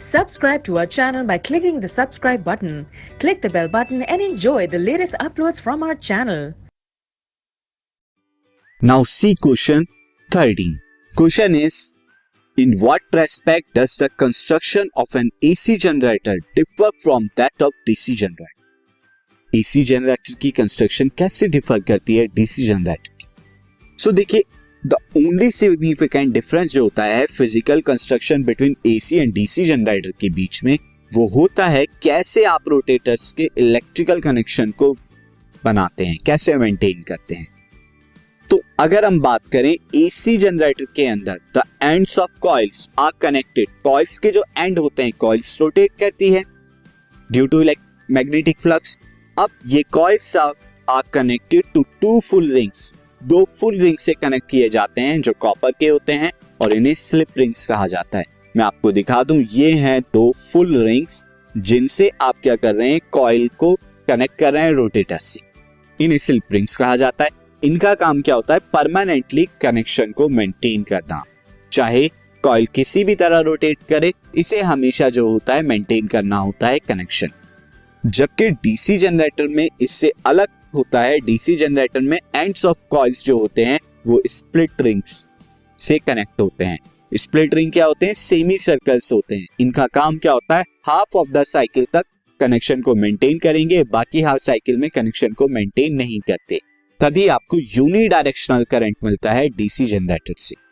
Subscribe to our channel by clicking the subscribe button. Click the bell button and enjoy the latest uploads from our channel. Now see question 13. Question is, in what respect does the construction of an AC generator differ from that of DC generator? AC generator की construction कैसे differ करती है DC generator की? सो देखिए, the only significant difference जो होता है physical construction between AC and DC generator के बीच में, वो होता है कैसे आप रोटेटर्स के इलेक्ट्रिकल कनेक्शन को बनाते हैं, कैसे मेंटेन करते हैं। तो अगर हम बात करें AC जनरेटर के अंदर, the ends of coils are connected. Coils के जो एंड होते हैं, कॉइल्स रोटेट करती है ड्यू टू मैग्नेटिक फ्लक्स। अब ये coils are connected to two full rings. दो फुल रिंग से कनेक्ट किए जाते हैं जो कॉपर के होते हैं और इन्हें स्लिप रिंग्स कहा जाता है। मैं आपको दिखा दूं, ये हैं दो फुल रिंग्स जिनसे आप क्या कर रहे हैं, कॉइल को कनेक्ट कर रहे हैं रोटेटर से। इन्हें स्लिप रिंग्स कहा जाता है। इनका काम क्या होता है, परमानेंटली कनेक्शन को मेंटेन करना। चाहे कॉइल किसी भी तरह रोटेट करे, इसे हमेशा जो होता है मेंटेन करना होता है कनेक्शन। जबकि डीसी जनरेटर में इससे अलग होता है। डीसी जनरेटर में एंड्स ऑफ कॉइल्स जो होते हैं वो स्प्लिट रिंग्स से कनेक्ट होते हैं। स्प्लिट रिंग क्या होते हैं, सेमी सर्कल्स होते हैं। इनका काम क्या होता है, हाफ ऑफ द साइकिल तक कनेक्शन को मेंटेन करेंगे, बाकी हाफ साइकिल में कनेक्शन को मेंटेन नहीं करते। तभी आपको यूनी डायरेक्शनल करंट मिलता है डीसी जनरेटर से।